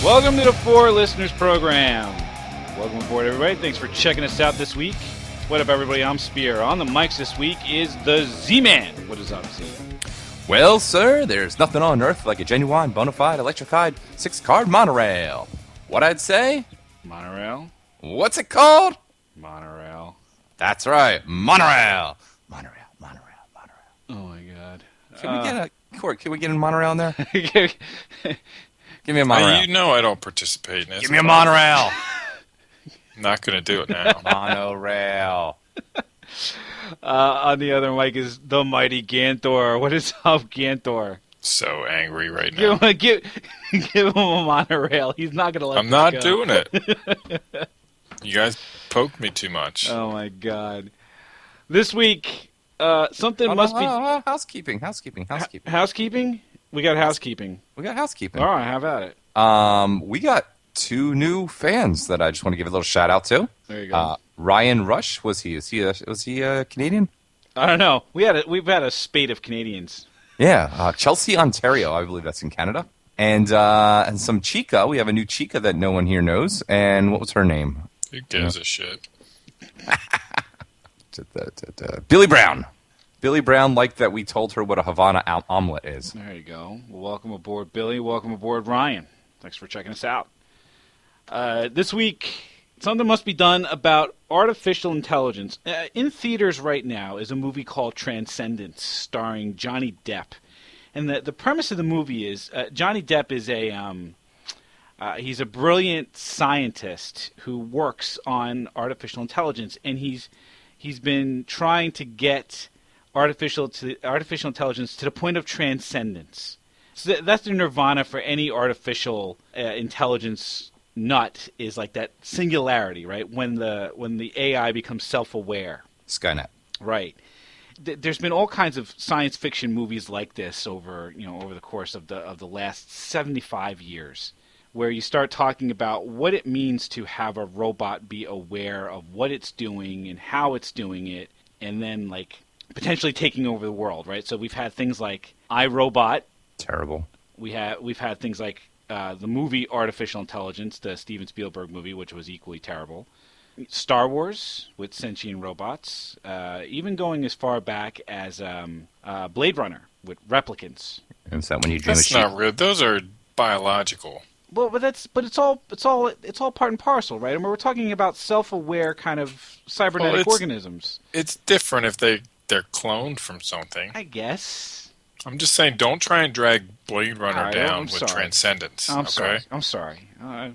Welcome to the Four Listeners Program. Welcome aboard, everybody. Thanks for checking us out this week. What up, everybody? I'm Spear. On the mics this week is the Z-Man. What is up, Z? Well, sir, there's nothing on earth like a genuine, bona fide, electrified, six-card monorail. What I'd say? Monorail? What's it called? Monorail. That's right, monorail. Monorail. Oh, my God. Can we get a monorail in there? Give me a monorail. You know I don't participate in this. Give me a monorail. Not going to do it now. Monorail. On the other mic is the mighty Gantor. What is up, Gantor? So angry right now. Give him a monorail. He's not going to let I'm this not go. doing it. You guys poked me too much. Oh, my God. This week, something must be... Housekeeping. Housekeeping? We got housekeeping. We got housekeeping. All right, have at it. We got two new fans that I just want to give a little shout out to. There you go. Ryan Rush, was he Canadian? I don't know. We've had a spate of Canadians. Yeah, Chelsea, Ontario. I believe that's in Canada. And some Chica. We have a new Chica that no one here knows. And what was her name? Who gives a shit? Billy Brown. Billy Brown liked that we told her what a Havana omelet is. There you go. Well, welcome aboard, Billy. Welcome aboard, Ryan. Thanks for checking us out. This week, something must be done about artificial intelligence. In theaters right now is a movie called Transcendence, starring Johnny Depp. And the premise of the movie is Johnny Depp is he's a brilliant scientist who works on artificial intelligence, and he's been trying to get artificial intelligence to the point of transcendence. So that's the nirvana for any artificial intelligence nut, is like that singularity, right? When the AI becomes self-aware. Skynet. Right. There's been all kinds of science fiction movies like this over the course of the last 75 years, where you start talking about what it means to have a robot be aware of what it's doing and how it's doing it, and then like potentially taking over the world, right? So we've had things like iRobot. Terrible. We've had things like the movie Artificial Intelligence, the Steven Spielberg movie, which was equally terrible. Star Wars with sentient robots, even going as far back as Blade Runner with replicants. And is that when you dream That's not real. Those are biological. Well, but it's all part and parcel, right? I mean, we're talking about self-aware kind of cybernetic organisms. It's different if they're cloned from something. I guess. I'm just saying, don't try and drag Blade Runner Right, down I'm with sorry. Transcendence. I'm okay? sorry.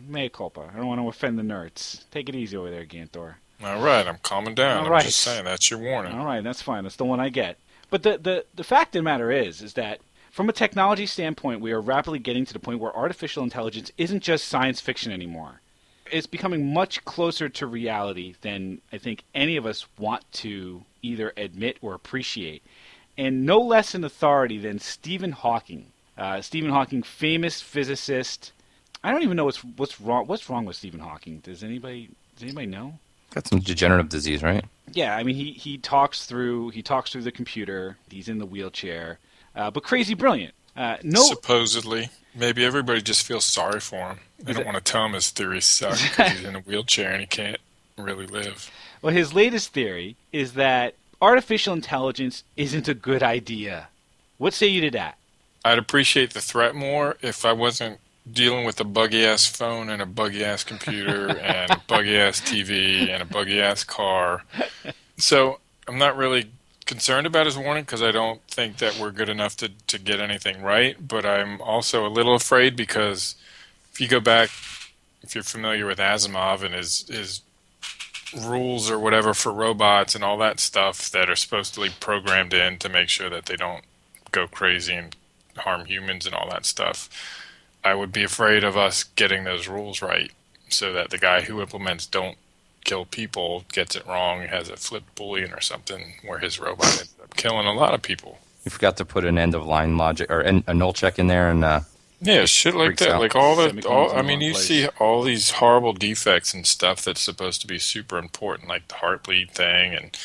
Mea culpa. I don't want to offend the nerds. Take it easy over there, Gantor. All right, I'm calming down. All right. I'm just saying, that's your warning. All right, that's fine. That's the one I get. But the fact of the matter is that from a technology standpoint, we are rapidly getting to the point where artificial intelligence isn't just science fiction anymore. It's becoming much closer to reality than I think any of us want to either admit or appreciate. And no less an authority than Stephen Hawking. Stephen Hawking, famous physicist. I don't even know what's wrong. What's wrong with Stephen Hawking? Does anybody know? Got some degenerative disease, right? Yeah, I mean he talks through the computer. He's in the wheelchair, but crazy brilliant. Supposedly. Maybe everybody just feels sorry for him. They don't want to tell him his theories suck because he's in a wheelchair and he can't really live. Well, his latest theory is that artificial intelligence isn't a good idea. What say you to that? I'd appreciate the threat more if I wasn't dealing with a buggy-ass phone and a buggy-ass computer and a buggy-ass TV and a buggy-ass car. So I'm not really concerned about his warning because I don't think that we're good enough to get anything right. But I'm also a little afraid because if you go back, if you're familiar with Asimov and his rules or whatever for robots and all that stuff that are supposedly programmed in to make sure that they don't go crazy and harm humans and all that stuff, I would be afraid of us getting those rules right so that the guy who implements don't kill people gets it wrong, has a flipped Boolean or something where his robot ends up killing a lot of people. You forgot to put an end of line logic or a null check in there, and yeah, shit like that. out. Like I mean, you see all these horrible defects and stuff that's supposed to be super important, like the heartbleed thing, and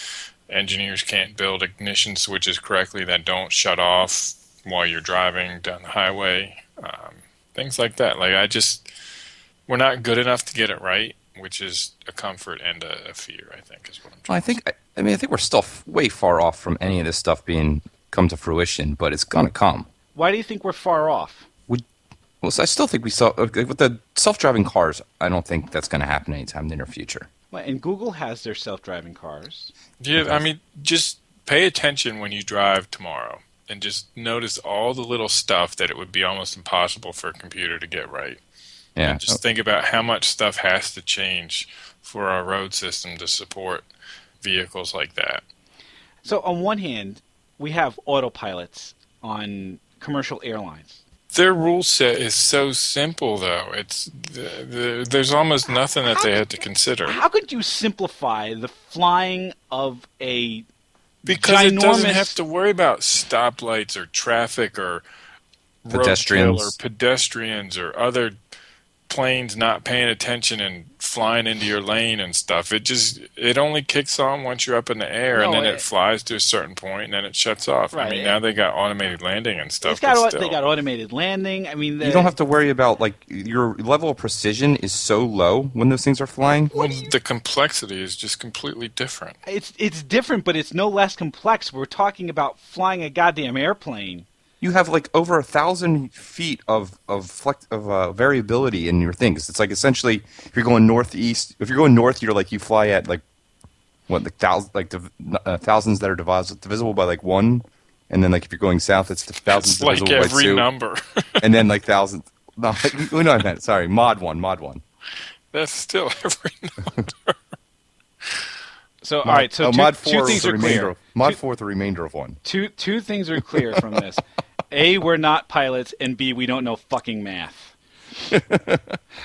engineers can't build ignition switches correctly that don't shut off while you're driving down the highway. Things like that. Like we're not good enough to get it right, which is a comfort and a fear, I think, is what I'm Well, trying to say. I think we're still way far off from any of this stuff being come to fruition, but it's gonna come. Why do you think we're far off? Well, so I still think we saw with the self-driving cars. I don't think that's going to happen anytime in the near future. Well, and Google has their self-driving cars. Yeah, I mean, just pay attention when you drive tomorrow and just notice all the little stuff that it would be almost impossible for a computer to get right. Yeah, And just think about how much stuff has to change for our road system to support vehicles like that. So on one hand, we have autopilots on commercial airlines. Their rule set is so simple, though. There's almost nothing that they had to consider. How could you simplify the flying of a Because it doesn't ginormous- have to worry about stoplights or traffic or Pedestrians. roadkill or pedestrians or other planes not paying attention and flying into your lane and stuff. It only kicks on once you're up in the air, and No, then it flies to a certain point, and then it shuts off. I Right. mean, now they got automated landing and stuff. It's got, but still. they got automated landing. I mean, you don't have to worry about like your level of precision is so low when those things are flying. Well, the complexity is just completely different. It's different, but it's no less complex. We're talking about flying a goddamn airplane. You have like over 1,000 feet of variability in your things. It's like essentially if you're going northeast, if you're going north, you fly at like what the thousands that are divisible by like 1, and then like if you're going south, it's the thousands It's like divisible by every 2, number. and then like thousands. No, I meant sorry, mod 1. That's still every number. So all right, so mod two 4 is things the are remainder. clear. Mod 4 is the remainder of 1. Two things are clear from this. A, we're not pilots, and B, we don't know fucking math.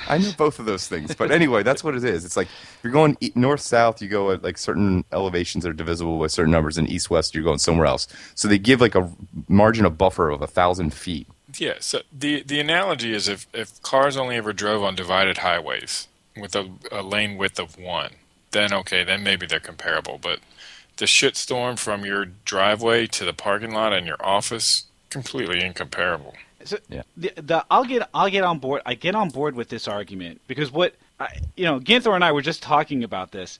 I know both of those things, but anyway, that's what it is. It's like if you're going north south, you go at like certain elevations that are divisible by certain numbers, and east west, you're going somewhere else. So they give like a margin of buffer of 1,000 feet. Yeah, so the analogy is if cars only ever drove on divided highways with a lane width of 1, then okay, then maybe they're comparable. But the shitstorm from your driveway to the parking lot and your office, completely incomparable. So Yeah. I'll get on board. I get on board with this argument because Ginther and I were just talking about this.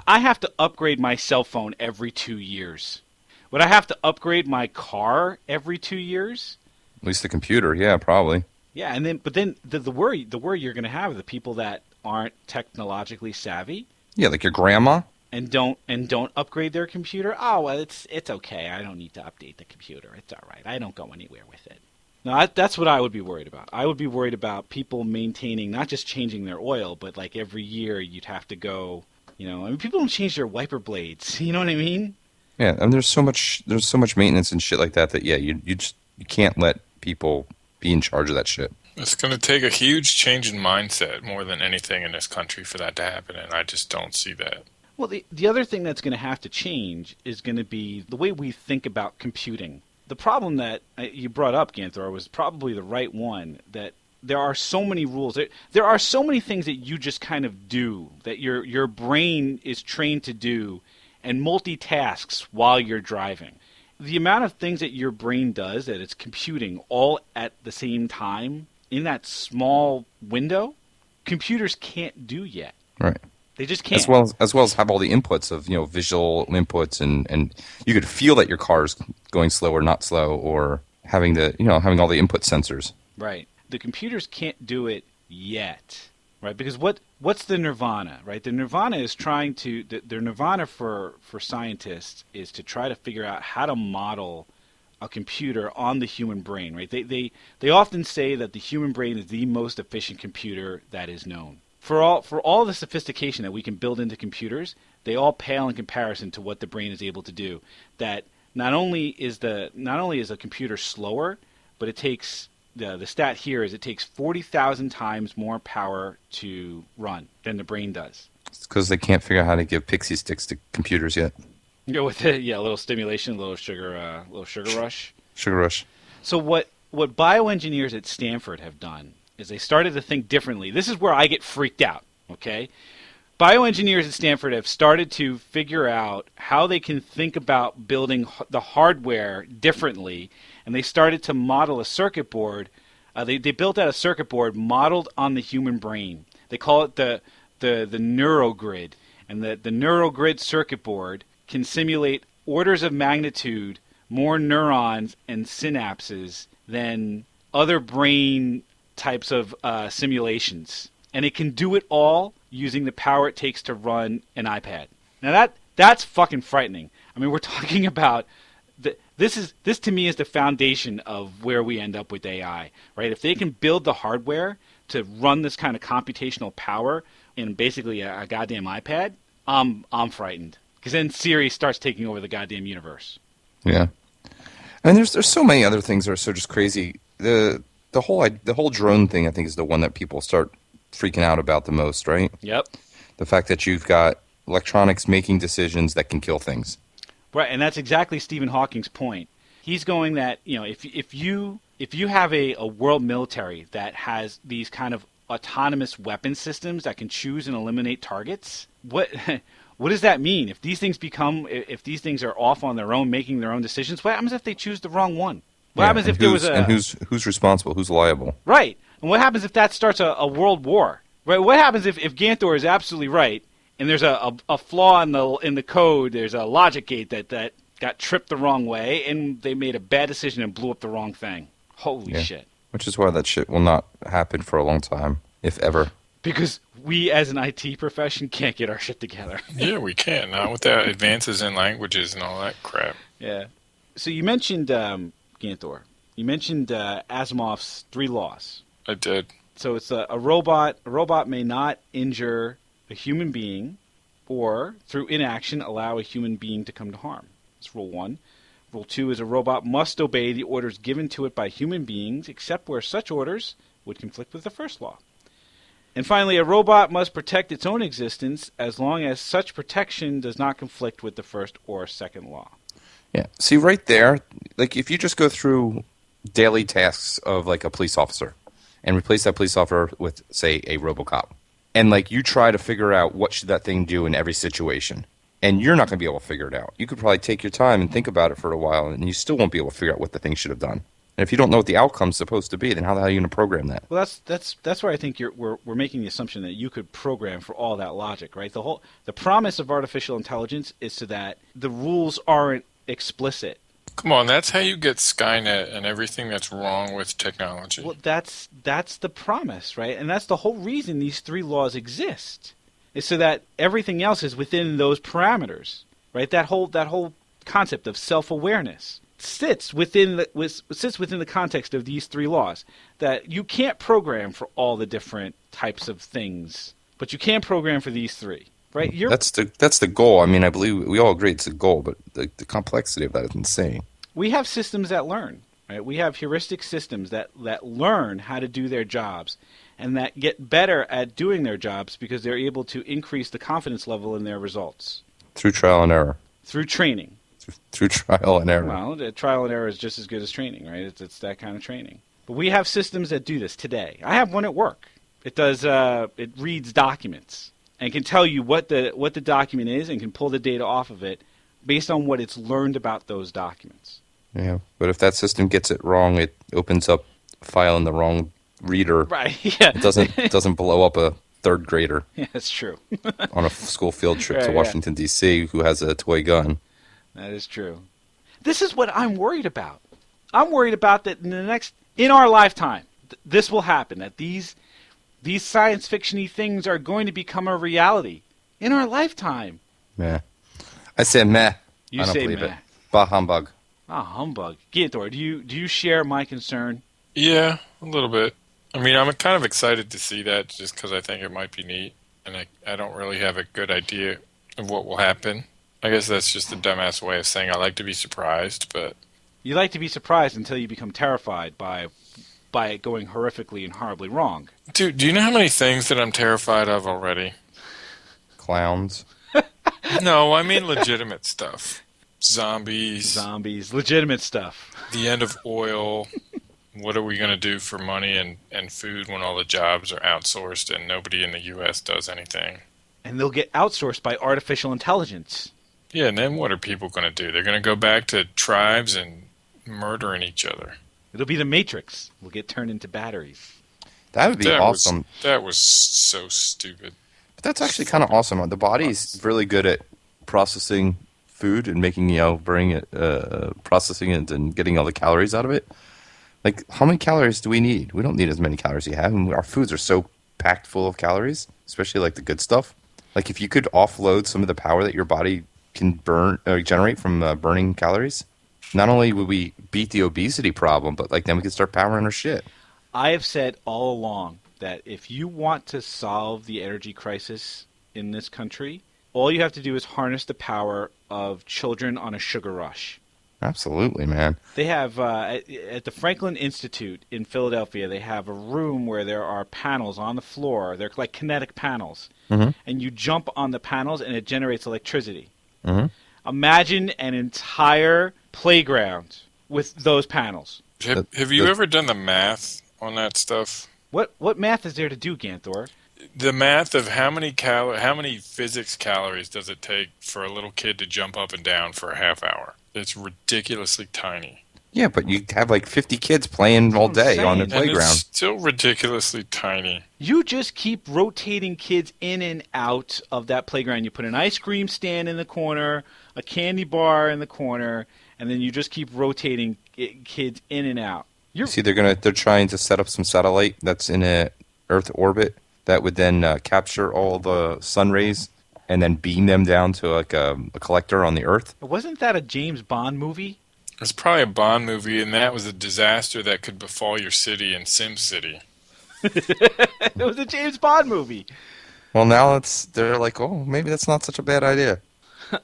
I have to upgrade my cell phone every 2 years. Would I have to upgrade my car every 2 years? At least the computer, yeah, probably. Yeah, but then the worry you're going to have are the people that aren't technologically savvy Yeah, like your grandma. and don't upgrade their computer. Oh, well, it's okay. I don't need to update the computer. It's all right. I don't go anywhere with it. No, that's what I would be worried about. I would be worried about people maintaining, not just changing their oil, but like every year you'd have to go. I mean, people don't change their wiper blades. You know what I mean? Yeah, and there's so much maintenance and shit like that yeah, you can't let people be in charge of that shit. It's going to take a huge change in mindset more than anything in this country for that to happen, and I just don't see that. Well, the other thing that's going to have to change is going to be the way we think about computing. The problem that you brought up, Ganther, was probably the right one, that there are so many rules. There are so many things that you just kind of do, that your brain is trained to do, and multitasks while you're driving. The amount of things that your brain does, that it's computing all at the same time in that small window, computers can't do yet. Right. They just can't. As well as have all the inputs of visual inputs and you could feel that your car's going slow or not slow, or having having all the input sensors. Right. The computers can't do it yet, right? Because what's the nirvana, right? The nirvana is trying to the nirvana for scientists is to try to figure out how to model a computer on the human brain, right? They often say that the human brain is the most efficient computer that is known. For all the sophistication that we can build into computers, they all pale in comparison to what the brain is able to do. That not only is a computer slower, but it takes the stat here is it takes 40,000 times more power to run than the brain does. It's because they can't figure out how to give pixie sticks to computers yet. Go with it, yeah, a little stimulation, a little sugar rush. Sugar rush. So what bioengineers at Stanford have done is they started to think differently. This is where I get freaked out, okay? Bioengineers at Stanford have started to figure out how they can think about building the hardware differently, and they started to model a circuit board They built out a circuit board modeled on the human brain. They call it the neurogrid. And the neurogrid circuit board can simulate orders of magnitude more neurons and synapses than other brain types of simulations. And it can do it all using the power it takes to run an iPad. Now that's fucking frightening. I mean, we're talking about this to me is the foundation of where we end up with AI, right? If they can build the hardware to run this kind of computational power in basically a goddamn iPad, I'm frightened, because then Siri starts taking over the goddamn universe. Yeah, and there's so many other things that are so just crazy. The whole drone thing, I think, is the one that people start freaking out about the most, right? Yep. The fact that you've got electronics making decisions that can kill things. Right, and that's exactly Stephen Hawking's point. He's going that, if you have a world military that has these kind of autonomous weapon systems that can choose and eliminate targets, what does that mean? If these things are off on their own, making their own decisions, what happens if they choose the wrong one? What happens if there was a... And who's responsible? Who's liable? Right. And what happens if that starts a world war? Right. What happens if Ganthor is absolutely right and there's a flaw in the code, there's a logic gate that got tripped the wrong way and they made a bad decision and blew up the wrong thing? Holy shit. Which is why that shit will not happen for a long time, if ever. Because we as an IT profession can't get our shit together. Yeah, we can. Not without advances in languages and all that crap. Yeah. So you mentioned Ganthor. You mentioned Asimov's 3 laws. I did. So it's a robot. A robot may not injure a human being or, through inaction, allow a human being to come to harm. That's rule 1. Rule 2 is a robot must obey the orders given to it by human beings, except where such orders would conflict with the first law. And finally, a robot must protect its own existence as long as such protection does not conflict with the first or second law. Yeah. See, right there, like if you just go through daily tasks of like a police officer and replace that police officer with, say, a RoboCop, and like you try to figure out what should that thing do in every situation, and you're not going to be able to figure it out. You could probably take your time and think about it for a while, and you still won't be able to figure out what the thing should have done. And if you don't know what the outcome's supposed to be, then how the hell are you going to program that? Well, that's where I think we're making the assumption that you could program for all that logic, right? The promise of artificial intelligence is so that the rules aren't explicit. Come on, that's how you get Skynet and everything that's wrong with technology. Well, that's the promise, right? And that's the whole reason these 3 laws exist, is so that everything else is within those parameters, right? That whole concept of self-awareness sits within the context of these 3 laws. That you can't program for all the different types of things, but you can program for these 3. Right? That's the goal. I mean, I believe we all agree it's a goal, but the complexity of that is insane. We have systems that learn. Right? We have heuristic systems that learn how to do their jobs and that get better at doing their jobs because they're able to increase the confidence level in their results. Through trial and error. Through training. Through trial and error. Well, trial and error is just as good as training, right? It's that kind of training. But we have systems that do this today. I have one at work. It does. It reads documents and can tell you what the document is and can pull the data off of it based on what it's learned about those documents. Yeah, but if that system gets it wrong, it opens up a file in the wrong reader. Right, yeah. It doesn't blow up a 3rd grader. Yeah, that's true. On a school field trip Right, to Washington, D.C. who has a toy gun. That is true. This is what I'm worried about. I'm worried about that in our lifetime, this will happen, that these science fiction-y things are going to become a reality in our lifetime. Meh. I say meh. You I don't say believe meh. it. Bah humbug. Ah, humbug. Ganthor, do you share my concern? Yeah, a little bit. I mean, I'm kind of excited to see that just because I think it might be neat, and I don't really have a good idea of what will happen. I guess that's just a dumbass way of saying I like to be surprised, but... You like to be surprised until you become terrified by it going horrifically and horribly wrong. Dude, do you know how many things that I'm terrified of already? Clowns. No, I mean legitimate stuff. Zombies. Legitimate stuff. The end of oil. What are we going to do for money and food when all the jobs are outsourced and nobody in the U.S. does anything? And they'll get outsourced by artificial intelligence. Yeah, and then what are people going to do? They're going to go back to tribes and murdering each other. It'll be the Matrix. We'll get turned into batteries. That would be awesome. That was so stupid. But that's actually kind of awesome. The body's really good at processing food and making, burning it, processing it and getting all the calories out of it. Like, how many calories do we need? We don't need as many calories as you have. And our foods are so packed full of calories, especially like the good stuff. Like, if you could offload some of the power that your body can generate from burning calories, not only would we beat the obesity problem, but like then we could start powering our shit. I have said all along that if you want to solve the energy crisis in this country, all you have to do is harness the power of children on a sugar rush. Absolutely, man. They have, at the Franklin Institute in Philadelphia, they have a room where there are panels on the floor. They're like kinetic panels. Mm-hmm. And you jump on the panels and it generates electricity. Mm-hmm. Imagine an entire playground with those panels. Have you ever done the math on that stuff? What math is there to do, Ganthor? The math of how many physics calories does it take for a little kid to jump up and down for a half hour? It's ridiculously tiny. Yeah, but you have like 50 kids playing all day on the And playground. it's still ridiculously tiny. You just keep rotating kids in and out of that playground. You put an ice cream stand in the corner, a candy bar in the corner, and then you just keep rotating kids in and out. See, they're trying to set up some satellite that's in a Earth orbit that would then capture all the sun rays and then beam them down to like a collector on the Earth. Wasn't that a James Bond movie? It's probably a Bond movie, and that was a disaster that could befall your city in Sim City. It was a James Bond movie. Well, now they're like, oh, maybe that's not such a bad idea.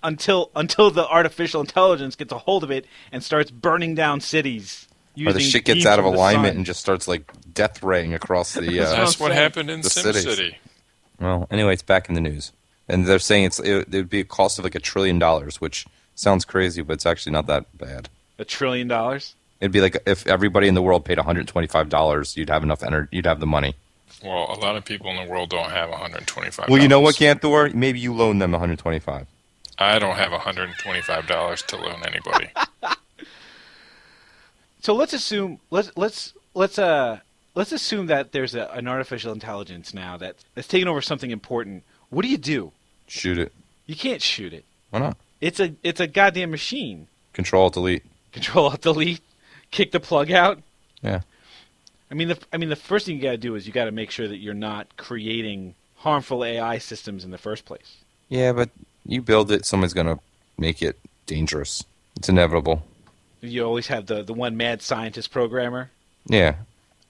until the artificial intelligence gets a hold of it and starts burning down cities. Or the shit gets out of alignment and just starts like death raying across the. That's what happened in the Sim cities. City. Well, anyway, it's back in the news, and they're saying it would be a cost of like $1 trillion, which sounds crazy, but it's actually not that bad. $1 trillion? It'd be like if everybody in the world paid $125, you'd have enough energy, you'd have the money. Well, a lot of people in the world don't have $125. Well, you know what, Ganthor? Maybe you loan them $125. I don't have $125 to loan anybody. So let's assume let's assume that there's an artificial intelligence now that's taken over something important. What do? Shoot it. You can't shoot it. Why not? It's a goddamn machine. Control Delete. Control Alt Delete, kick the plug out. Yeah. I mean the first thing you got to do is you got to make sure that you're not creating harmful AI systems in the first place. Yeah, but you build it, someone's gonna make it dangerous. It's inevitable. You always have the one mad scientist programmer. Yeah.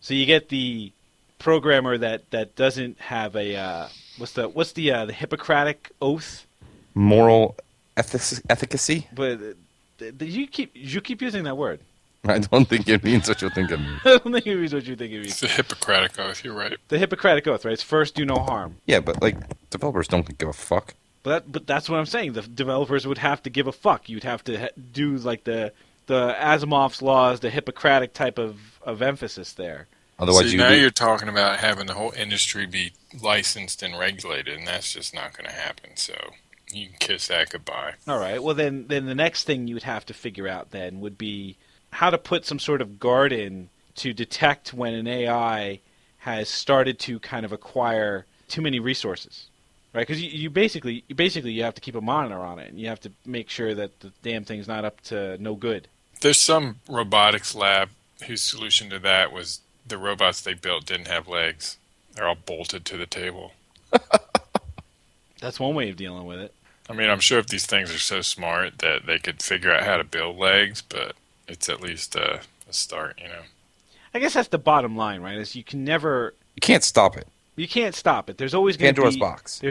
So you get the programmer that doesn't have a what's the Hippocratic oath? Moral efficacy? But you keep using that word. I don't think it means what you think it means. I don't think it means what you think it means. It's the Hippocratic Oath, you're right. The Hippocratic oath, right? It's first do no harm. Yeah, but like developers don't give a fuck. But that's what I'm saying. The developers would have to give a fuck. You'd have to do like the Asimov's laws, the Hippocratic type of emphasis there. Otherwise, See, now you're talking about having the whole industry be licensed and regulated, and that's just not going to happen. So you can kiss that goodbye. All right. Well, then the next thing you would have to figure out then would be how to put some sort of guard in to detect when an AI has started to kind of acquire too many resources, right? Because you basically you have to keep a monitor on it, and you have to make sure that the damn thing's not up to no good. There's some robotics lab whose solution to that was the robots they built didn't have legs. They're all bolted to the table. That's one way of dealing with it. I mean, I'm sure if these things are so smart that they could figure out how to build legs, but it's at least a start, you know. I guess that's the bottom line, right? Is you can't stop it. You can't stop it. There's always going to be Pandora's box.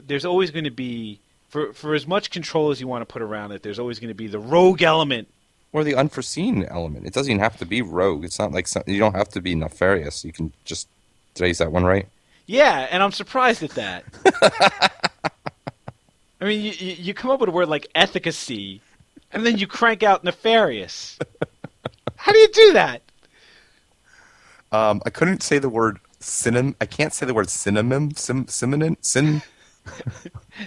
There's always going to be for as much control as you want to put around it. There's always going to be the rogue element. Or the unforeseen element. It doesn't even have to be rogue. It's not like you don't have to be nefarious. You can just. Did I use that one right? Yeah, and I'm surprised at that. I mean, you come up with a word like efficacy, and then you crank out nefarious. How do you do that? I couldn't say the word synonym. I can't say the word synonym. Synonym.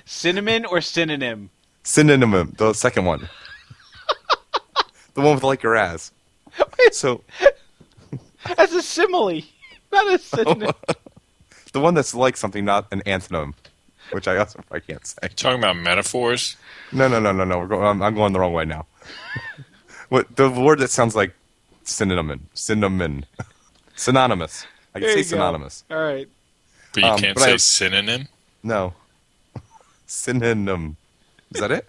Cinnamon or synonym? Synonym. The second one. The one with like your ass. So As a simile, not a synonym. The one that's like something, not an antonym, which I also I can't say. Talking about metaphors. No. I'm going the wrong way now. What the word that sounds like synonym, synonymous. I can There say you go. synonymous. All right. But you can't but I say have- synonym? No, synonym. Is that it?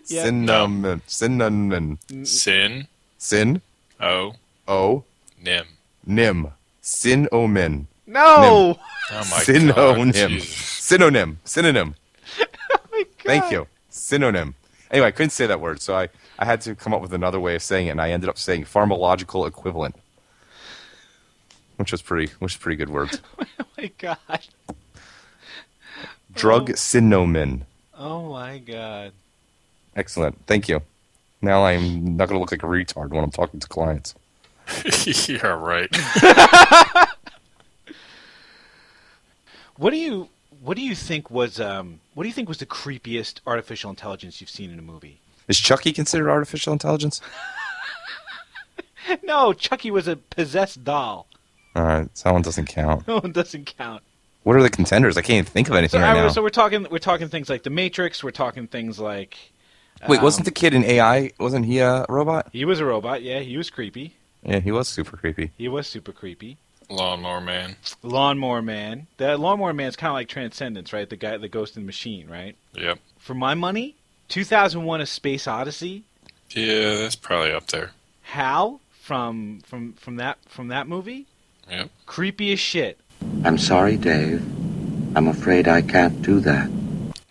Yeah. Synonym. Synonym. Sin. Sin. Oh. O. Nim. Nim. Synonym. No. Oh my Synonym. God. Jesus. Synonym. Synonym. Oh my God. Thank you. Synonym. Anyway, I couldn't say that word, so I had to come up with another way of saying it, and I ended up saying pharmacological equivalent, which was pretty good words. Oh my God. Drug synonym. Oh my God. Excellent. Thank you. Now I'm not going to look like a retard when I'm talking to clients. Yeah, right. What do you think was the creepiest artificial intelligence you've seen in a movie? Is Chucky considered artificial intelligence? No, Chucky was a possessed doll. All right, so that one doesn't count. No, it doesn't count. What are the contenders? I can't even think of anything right now. So we're talking things like The Matrix. We're talking things like. Wait, wasn't the kid in AI? Wasn't he a robot? He was a robot. Yeah, he was creepy. Yeah, he was super creepy. He was super creepy. Lawnmower Man. Lawnmower Man. The Lawnmower Man's kind of like Transcendence, right? The guy, the Ghost in the Machine, right? Yep. For my money, 2001: A Space Odyssey. Yeah, that's probably up there. Hal from that movie. Yep. Creepy as shit. I'm sorry, Dave. I'm afraid I can't do that.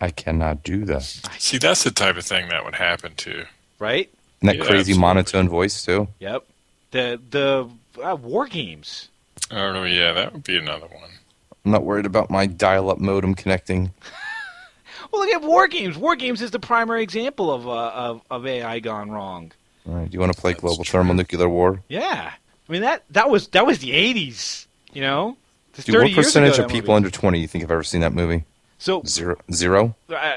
I cannot do that. See, that's the type of thing that would happen to. Right? And that Yeah, crazy absolutely. monotone voice too. Yep. The War Games. I don't know. Yeah, that would be another one. I'm not worried about my dial-up modem connecting. Well, look at War Games. War Games is the primary example of AI gone wrong. All right, do you want to play That's global true. thermonuclear war? Yeah. I mean that was the 80s, you know? It's Dude, 30 what years percentage ago, of that people movie. under 20 you think have ever seen that movie? So Zero?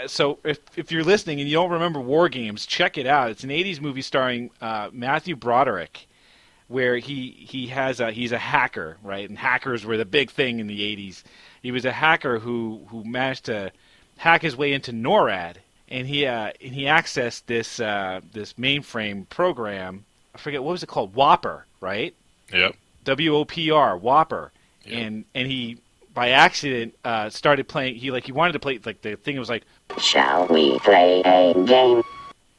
so if you're listening and you don't remember War Games, check it out. It's an 80s movie starring Matthew Broderick, where he's a hacker, right? And hackers were the big thing in the 80s. He was a hacker who managed to hack his way into NORAD, and he accessed this mainframe program. I forget what was it called, Whopper, right? Yep. WOPR, Whopper, Yep. and he by accident started playing. He wanted to play like the thing was like. Shall we play a game? And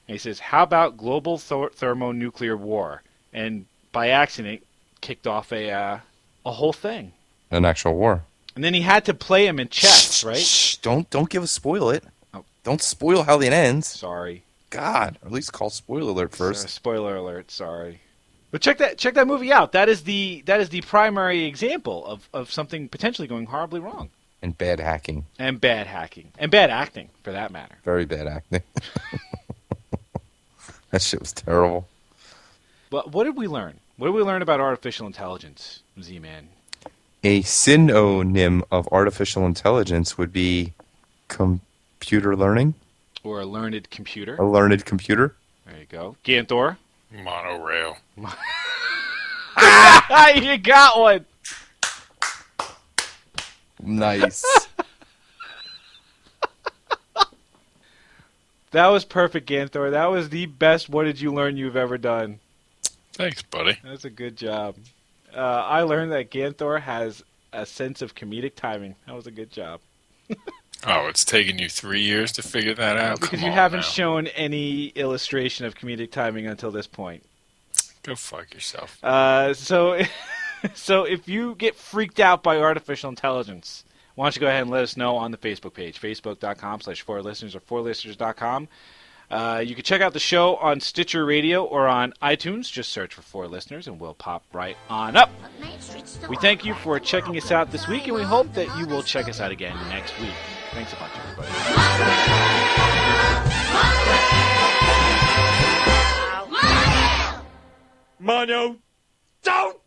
he says, "How about global thermonuclear war?" And by accident, kicked off a whole thing. An actual war. And then he had to play him in chess, right? Shh, don't spoil it. Oh. Don't spoil how it ends. Sorry. God, or at least call spoiler alert first. Spoiler alert. Sorry. But check that movie out. That is the primary example of something potentially going horribly wrong. And bad hacking. And bad hacking. And bad acting, for that matter. Very bad acting. That shit was terrible. But what did we learn? What did we learn about artificial intelligence, Z-Man? A synonym of artificial intelligence would be computer learning. Or a learned computer. A learned computer. There you go. Ganthor. Monorail. You got one. Nice. That was perfect, Ganthor. That was the best what did you learn you've ever done. Thanks, buddy. That's a good job. I learned that Ganthor has a sense of comedic timing. That was a good job. Oh, it's taken you 3 years to figure that out? Because Come you on haven't now. shown any illustration of comedic timing until this point. Go fuck yourself. So if you get freaked out by artificial intelligence, why don't you go ahead and let us know on the Facebook page, facebook.com/4listeners or 4listeners.com. You can check out the show on Stitcher Radio or on iTunes. Just search for 4 Listeners and we'll pop right on up. We thank you for checking us out this week, and we hope that you will check us out again next week. Thanks a bunch, everybody. Mono, don't